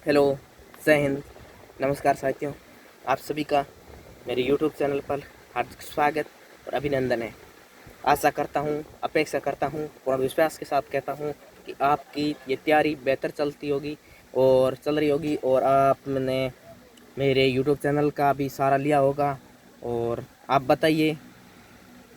Hello, जय हिंद, नमस्कार साथियों। आप सभी का मेरे YouTube चैनल पर हार्दिक स्वागत और अभिनंदन है। आशा करता हूँ, अपेक्षा करता हूँ, पूर्ण विश्वास के साथ कहता हूँ कि आपकी ये तैयारी बेहतर चलती होगी और चल रही होगी और आपने मेरे YouTube चैनल का भी सहारा लिया होगा। और आप बताइए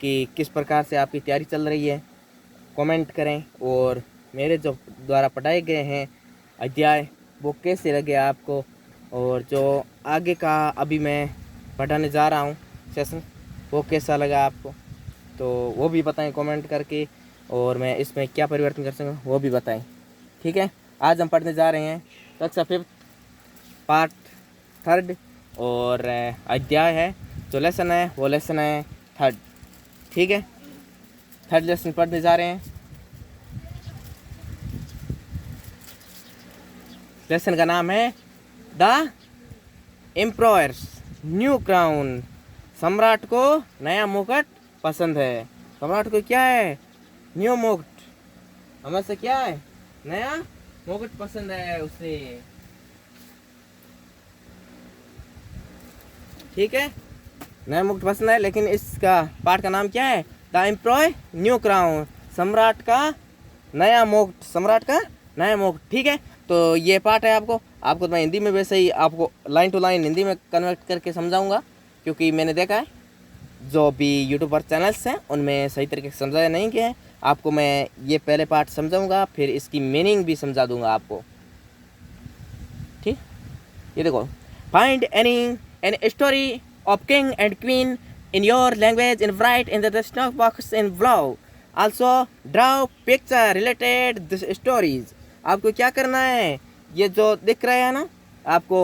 कि किस प्रकार से आपकी तैयारी चल रही है, कमेंट करें। और मेरे जो द्वारा पढ़ाए गए हैं अध्याय वो कैसे लगे आपको, और जो आगे का अभी मैं पढ़ाने जा रहा हूँ सेशन वो कैसा लगा आपको, तो वो भी बताएं कमेंट करके। और मैं इसमें क्या परिवर्तन कर सकूँ वो भी बताएं। ठीक है, आज हम पढ़ने जा रहे हैं कक्षा 5 पार्ट 3 और अध्याय है जो लेसन है वो लेसन है 3। ठीक है, 3rd लेसन पढ़ने जा रहे हैं। लेसन का नाम है द एम्प्रॉयर्स न्यू क्राउन। सम्राट को नया मुकुट पसंद है। सम्राट को क्या है? न्यू मुकुट। हमें से क्या है? नया मुकुट पसंद है उसे। ठीक है, नया मुकुट पसंद है, लेकिन इसका पाठ का नाम क्या है? The emperor new crown. सम्राट का नया मुकुट, सम्राट का नया मुकुट। ठीक है, तो ये पाठ है आपको मैं हिंदी में वैसे ही आपको लाइन टू लाइन हिंदी में कन्वर्ट करके समझाऊंगा, क्योंकि मैंने देखा है जो भी यूट्यूबर चैनल्स हैं उनमें सही तरीके से समझाया नहीं गया है। आपको मैं ये पहले पार्ट समझाऊंगा, फिर इसकी मीनिंग भी समझा दूंगा आपको। ठीक, ये देखो। Find N story of king and queen in your language in right in the text box in blog. Also draw picture related this stories. आपको क्या करना है? ये जो दिख रहा है ना आपको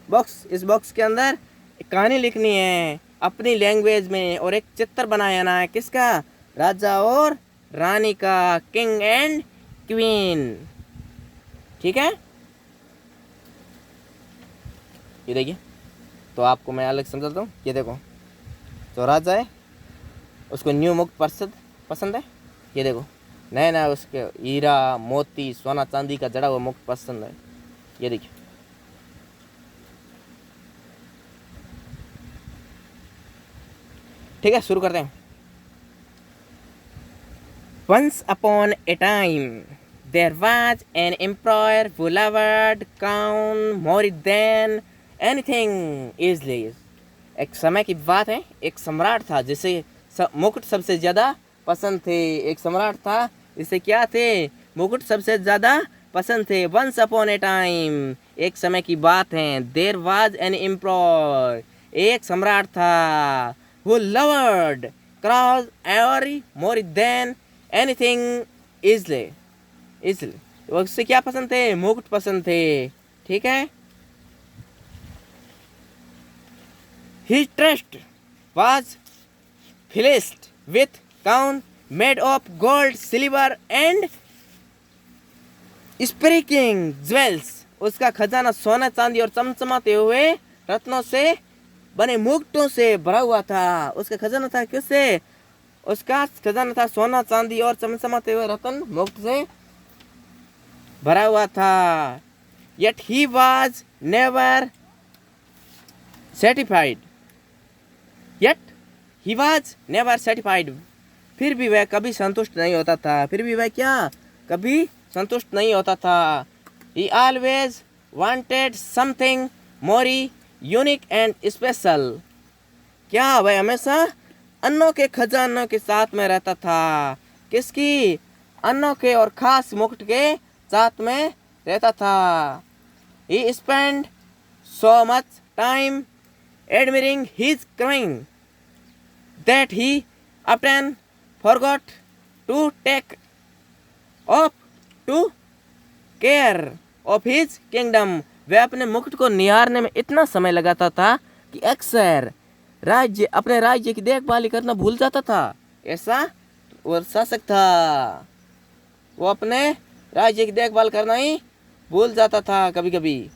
बॉक्स, इस बॉक्स के अंदर एक कहानी लिखनी है अपनी लैंग्वेज में, और एक चित्र बनाना है किसका? राजा और रानी का, किंग एंड क्वीन। ठीक है, ये देखिए, तो आपको मैं अलग समझाता हूँ। ये देखो, जो राजा है उसको न्यू मुकुट पसंद है। ये देखो, नया नया उसके हीरा मोती सोना चांदी का जड़ा हुआ मुकुट पसंद है। ये देखिए, ठीक है, शुरू करते हैं। Once upon a time, there was an emperor who loved crown more than anything easily. एक समय की बात है, एक सम्राट था जिसे मुकुट सबसे ज़्यादा पसंद थे। एक सम्राट था जिसे क्या थे? मुकुट सबसे ज़्यादा पसंद थे। Once upon a time, एक समय की बात है। There was an emperor, एक सम्राट था। Who loved crown more than anything easily उससे क्या पसंद थे? मुकुट पसंद थे। ठीक है, his trust was filled with crown made of gold silver and sprinkling jewels. उसका खजाना सोना चांदी और चमचमाते हुए रत्नों से बने मुकुटों से भरा हुआ था। उसका खजाना था किससे? उसका खजाना था सोना चांदी और चमचमाते हुए रत्न मुकुट से भरा हुआ था। Yet he was never satisfied. Yet he was never satisfied. फिर भी वह कभी संतुष्ट नहीं होता था। फिर भी वह क्या? कभी संतुष्ट नहीं होता था। He always wanted something more unique and special. क्या? वह हमेशा अन्नों के खजानों के साथ में रहता था। किसकी? अन्नों के और खास मुकुट के साथ में रहता था। He spent so much time admiring his queen that he often forgot to take off to care of his kingdom. वह अपने मुकुट को निहारने में इतना समय लगाता था कि अक्सर अपने राज्य की देखभाल करना भूल जाता था। ऐसा वो शासक था, वो अपने राज्य की देखभाल करना ही भूल जाता था कभी कभी।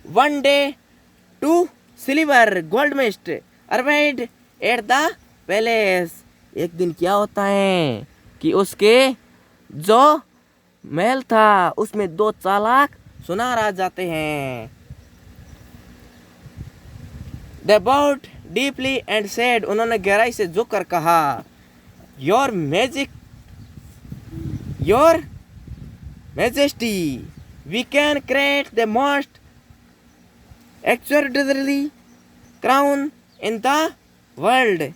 One day two silver gold mist arrived at the palace. एक दिन क्या होता है कि उसके जो महल था उसमें 2 चालाक सुनार आ जाते हैं। They bowed deeply and said, उन्होंने गहराई से झुक कर कहा, Your Majesty, we can create the most extraordinary crown in the world.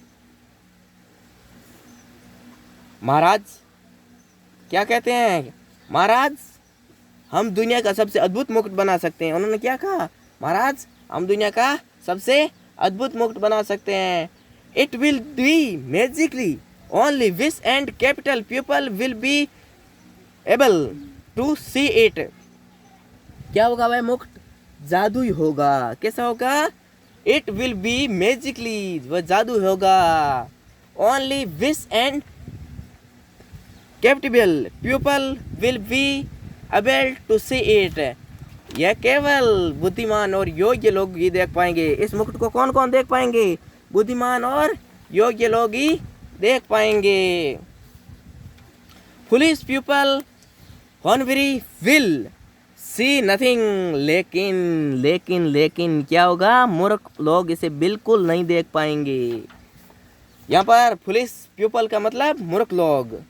महाराज क्या कहते हैं? महाराज, हम दुनिया का सबसे अद्भुत मुकुट बना सकते हैं। उन्होंने क्या कहा? महाराज, हम दुनिया का सबसे अद्भुत मुकुट बना सकते हैं। It will be magically only wish and capital people will be able to see it. क्या होगा वह मुकुट? जादुई होगा। कैसा होगा? It will be magically, वह जादू होगा। Only wish and capital people will be able to see it. यह केवल बुद्धिमान और योग्य लोग ही देख पाएंगे। इस मुकुट को कौन कौन देख पाएंगे? बुद्धिमान और योग्य लोग ही देख पाएंगे। Foolish people hungry will see nothing. लेकिन क्या होगा? मूर्ख लोग इसे बिल्कुल नहीं देख पाएंगे। यहाँ पर foolish people का मतलब मूर्ख लोग।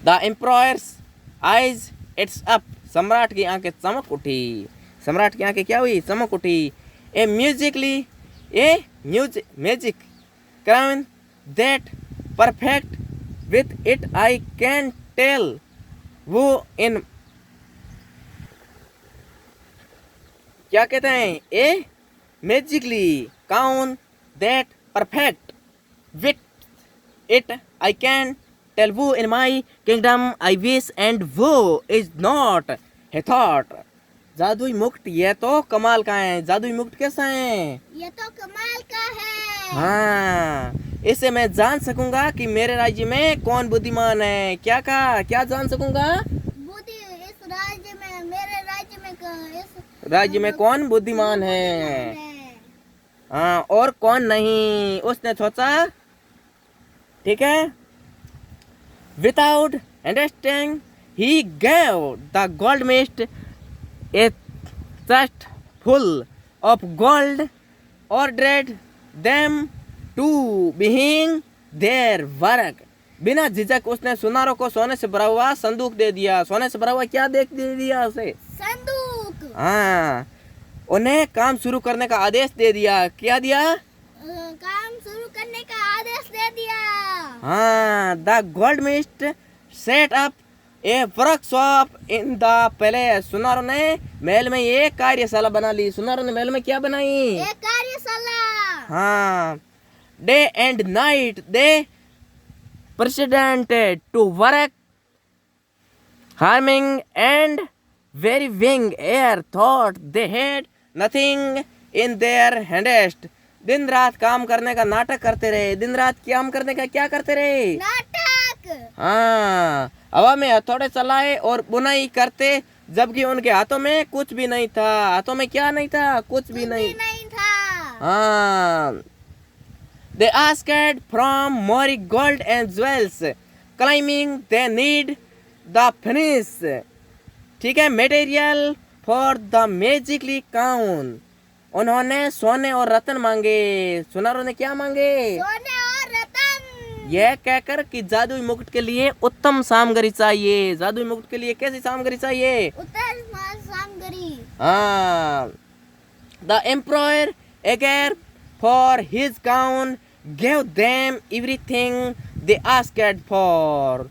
The emperor's eyes its up. सम्राट की आंखें चमक उठी। सम्राट की आंखें क्या हुई? चमक उठी। A magic crown that perfect with it I can tell who in, क्या कहते हैं? A magically crown that perfect with it I can tell who in my kingdom I wish and who is not a thought. जादुई मुकुट ये तो कमाल का है। जादुई मुकुट कैसा है? ये तो कमाल का है। हाँ, इससे मैं जान सकूंगा कि मेरे राज्य में कौन बुद्धिमान है। क्या कहा? क्या जान सकूंगा? इस राज्य में, मेरे राज्य में, इस राज्य में कौन बुद्धिमान है, हाँ, और कौन नहीं, उसने सोचा। ठीक है। Without understanding, he gave the goldsmith a chest full of gold, ordered them to begin their work. बिना झिझक उसने सुनारों को सोने से भरा हुआ संदूक दे दिया। सोने से भरा हुआ क्या दे दिया उसे? संदूक। हाँ, उन्हें काम शुरू करने का आदेश दे दिया। क्या दिया? काम शुरू करने का आदेश दे दिया। हाँ, the goldsmith set up a workshop in the palace. सुनारों ने महल में एक कार्यशाला बना ली. सुनारों ने महल में क्या बनाई? एक कार्यशाला. हाँ. Day and night they pretended to work harming and weaving air thought they had nothing in their hands. दिन रात काम करने का नाटक करते रहे. दिन रात काम करने का क्या करते रहे? नाटक. हाँ, हवा में हथौड़े चलाए और बुनाई करते, जबकि उनके हाथों में कुछ भी नहीं था. हाथों में क्या नहीं था? कुछ भी नहीं था. हाँ. They asked from more gold and jewels, claiming they need the finish. ठीक है, material for the magically crown. उन्होंने सोने और रत्न मांगे. सुनारों ने क्या मांगे? सोने और रत्न. यह कहकर कि जादुई मुकुट के लिए उत्तम सामग्री चाहिए. जादुई मुकुट के लिए कैसी सामग्री चाहिए? उत्तम सामग्री. हाँ. The emperor again for his crown gave them everything they asked for.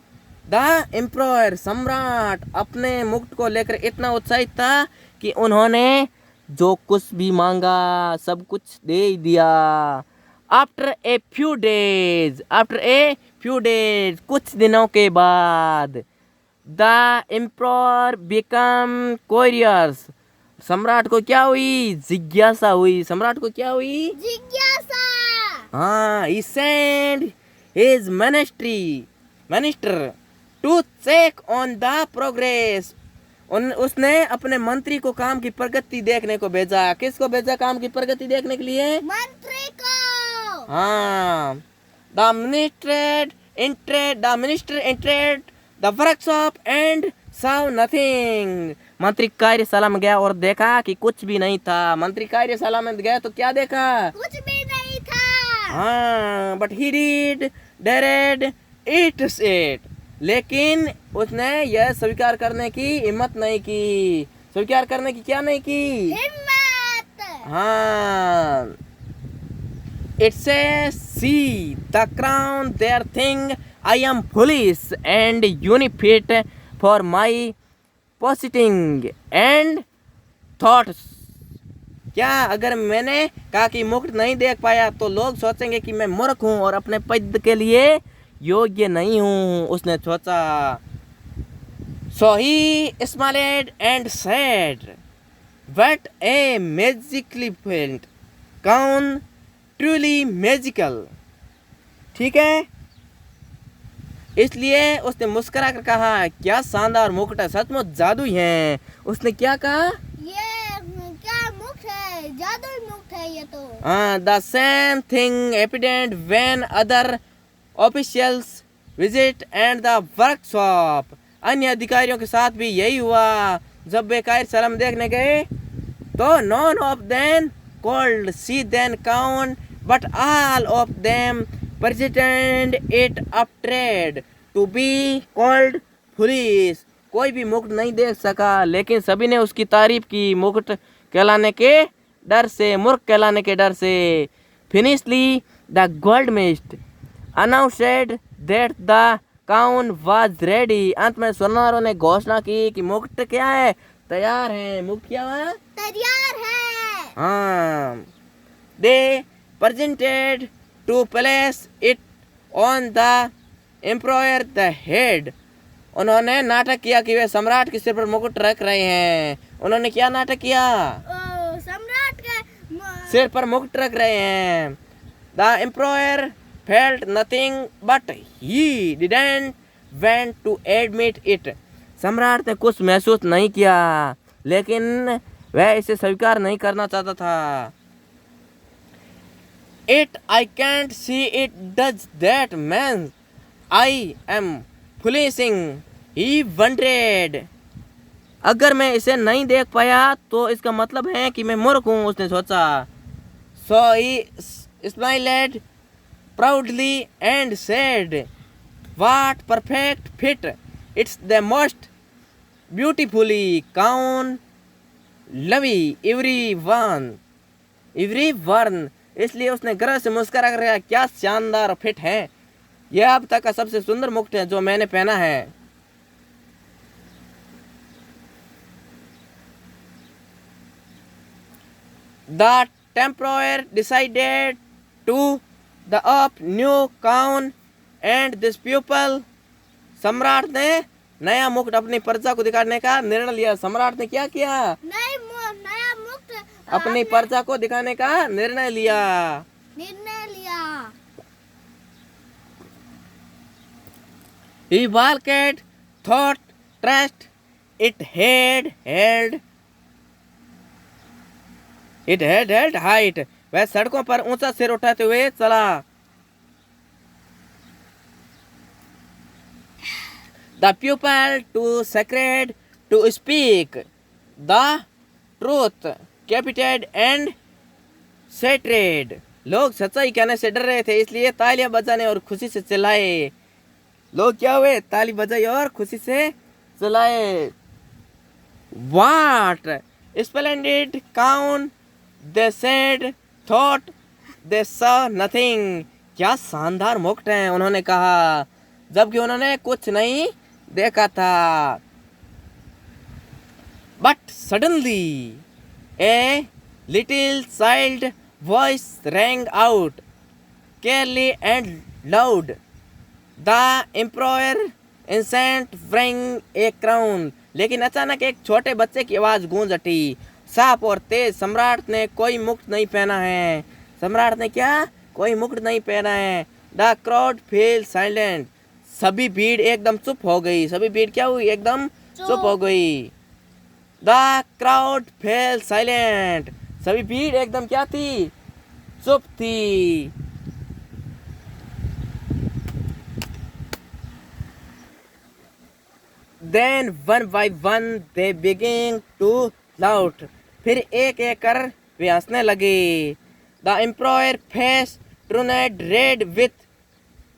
The emperor, सम्राट, अपने मुकुट को लेकर इतना उत्साहित था कि उन्होंने जो कुछ भी मांगा सब कुछ दे दिया. After a few days, कुछ दिनों के बाद, the emperor became curious. सम्राट को क्या हुई? जिज्ञासा हुई. सम्राट को क्या हुई? जिज्ञासा. हाँ. He sent his minister to check on the progress. उसने अपने मंत्री को काम की प्रगति देखने को भेजा. किसको भेजा काम की प्रगति देखने के लिए? मंत्री को. हाँ. The minister entered, the minister entered the workshop and saw nothing. मंत्री कार्यशाला में गया और देखा कि कुछ भी नहीं था. मंत्री कार्यशाला में गया तो क्या देखा? कुछ भी नहीं था. हाँ, but he dared eat it. लेकिन उसने यह स्वीकार करने की हिम्मत नहीं की. स्वीकार करने की क्या नहीं की? हिम्मत. हाँ. It says, see the crown there thing I am foolish and unfit for my positing and thoughts. क्या अगर मैंने कहा कि मुकुट नहीं देख पाया तो लोग सोचेंगे कि मैं मूर्ख हूँ और अपने पद के लिए योग्य नहीं हूँ. उसने सोचा. So he smiled and said, what a magically felt crown, truly magical. ठीक है. इसलिए उसने मुस्कुरा कर कहा, क्या शानदार मुकुट है, सचमुच जादू ही है. उसने क्या कहा? ये क्या मुकुट है? जादुई मुकुट है ये तो. The same thing happened when other officials visit and the workshop. अन्य अधिकारियों के साथ भी यही हुआ. जब वे कार्यशाला में देखने गए तो none of them could see then count, but all of them pretended it afraid to be called foolish. कोई भी मुकुट नहीं देख सका लेकिन सभी ने उसकी तारीफ की मुकुट कहलाने के डर से, मूर्ख कहलाने के डर से. Finally the goldsmith announced that the crown was ready. अंत में सुनारों ने घोषणा की कि मुकुट क्या है? तैयार है. मुकुट क्या है? तैयार है. हाँ. They presented to place it on the emperor the head. उन्होंने नाटक किया कि वे सम्राट के सिर पर मुकुट रख रहे हैं. उन्होंने क्या नाटक किया? सम्राट के सिर पर मुकुट रख रहे हैं. The emperor felt nothing but he didn't want to admit it. सम्राट ने कुछ महसूस नहीं किया लेकिन वह इसे स्वीकार नहीं करना चाहता था. It I can't see it. Does that mean I am foolishing? He wondered. अगर मैं इसे नहीं देख पाया तो इसका मतलब है कि मैं मूर्ख हूँ. उसने सोचा. So he smiled proudly and said, what perfect fit. It's the most beautifully crown lovely everyone. इसलिए उसने गर्व से मुस्कुरा कर कहा, क्या शानदार फिट है. यह अब तक का सबसे सुंदर मुकुट है जो मैंने पहना है. The emperor decided to the up new crown and this pupil. सम्राट ने नया मुकुट अपनी प्रजा को दिखाने का निर्णय लिया. सम्राट ने क्या किया? नया मुकुट अपनी प्रजा को दिखाने का निर्णय लिया. He walked, thought, trust. It had held height. वह सड़कों पर ऊंचा सिर उठाते हुए चला. The pupil too sacred to speak the truth, captured and shattered. लोग सच्चाई कहने से डर रहे थे इसलिए तालियां बजाने और खुशी से चिल्लाए. लोग क्या हुए? ताली बजाई और खुशी से चिल्लाए. What splendid crown, they said, thought they saw nothing. क्या शानदार मुकुट है, उन्होंने कहा जबकि उन्होंने कुछ नहीं देखा था. But suddenly a little child voice rang out clearly and loud. The emperor instant bring a crown. लेकिन अचानक एक छोटे बच्चे की आवाज गूंज उठी, साफ और तेज. सम्राट ने कोई मुकुट नहीं पहना है. सम्राट ने क्या? कोई मुकुट नहीं पहना है. The crowd fell silent. सभी भीड़ एकदम चुप हो गई. सभी भीड़ क्या हुई? एकदम चुप हो गई. The crowd fell silent. सभी भीड़ एकदम क्या थी? चुप थी. Then one by one they began to laugh. फिर एक एक कर वे हंसने लगे. The emperor face turned red with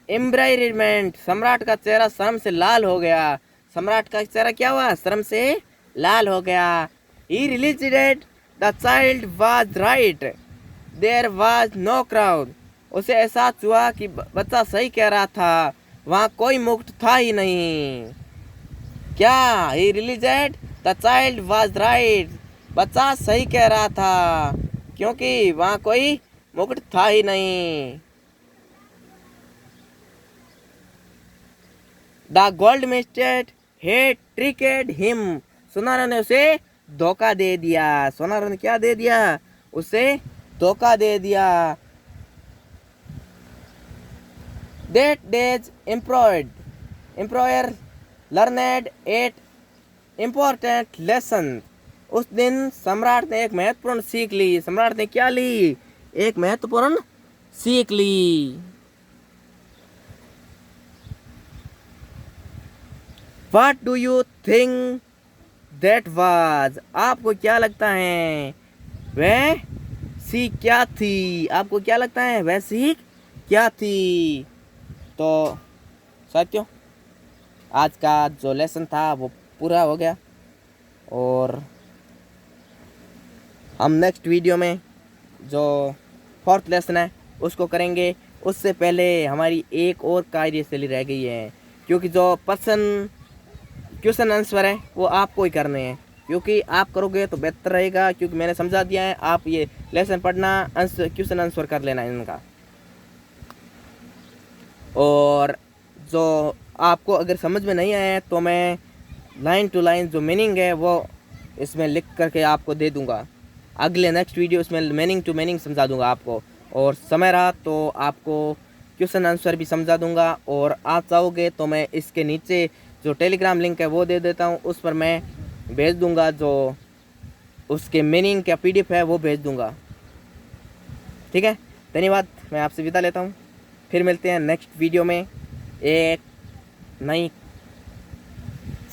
embarrassment. सम्राट का चेहरा शर्म से लाल हो गया. सम्राट का चेहरा क्या हुआ? शर्म से लाल हो गया. He realized the child was right. There was no crowd. उसे एहसास हुआ कि बच्चा सही कह रहा था. वहाँ कोई मुक्त था ही नहीं. क्या? He realized the child was right. बच्चा सही कह रहा था क्योंकि वहाँ कोई मुक्त था ही नहीं. The goldsmith had tricked him. सुनार ने उसे धोखा दे दिया. सुनार ने क्या दे दिया? उसे धोखा दे दिया. That day's emperor learned 8 important lessons. उस दिन सम्राट ने एक महत्वपूर्ण सीख ली. सम्राट ने क्या ली? एक महत्वपूर्ण सीख ली. What do you think that was? आपको क्या लगता है वह सीख क्या थी? आपको क्या लगता है वह सीख क्या थी? तो साथियों, आज का जो लेसन था वो पूरा हो गया और हम नेक्स्ट वीडियो में जो 4th लेसन है उसको करेंगे. उससे पहले हमारी एक और कार्यशैली रह गई है क्योंकि जो क्वेश्चन आंसर है वो आपको ही करने हैं. क्योंकि आप करोगे तो बेहतर रहेगा. क्योंकि मैंने समझा दिया है, आप ये लेसन पढ़ना, क्वेश्चन आंसर कर लेना इनका. और जो आपको अगर समझ में नहीं आया तो मैं लाइन टू लाइन जो मीनिंग है वो इसमें लिख करके आपको दे दूंगा. अगले नेक्स्ट वीडियो इसमें मीनिंग टू मीनिंग समझा दूंगा आपको. और समय रहा तो आपको क्वेश्चन आंसर भी समझा दूंगा. और आप चाहोगे तो मैं इसके नीचे जो टेलीग्राम लिंक है वो दे देता हूँ. उस पर मैं भेज दूंगा, जो उसके मीनिंग का PDF है वो भेज दूंगा. ठीक है, धन्यवाद. मैं आपसे विदा लेता हूँ. फिर मिलते हैं नेक्स्ट वीडियो में एक नई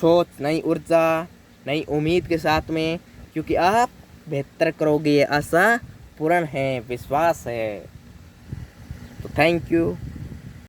सोच, नई ऊर्जा, नई उम्मीद के साथ में. क्योंकि आप बेहतर करोगे ये आशा पूर्ण है, विश्वास है. तो थैंक यू.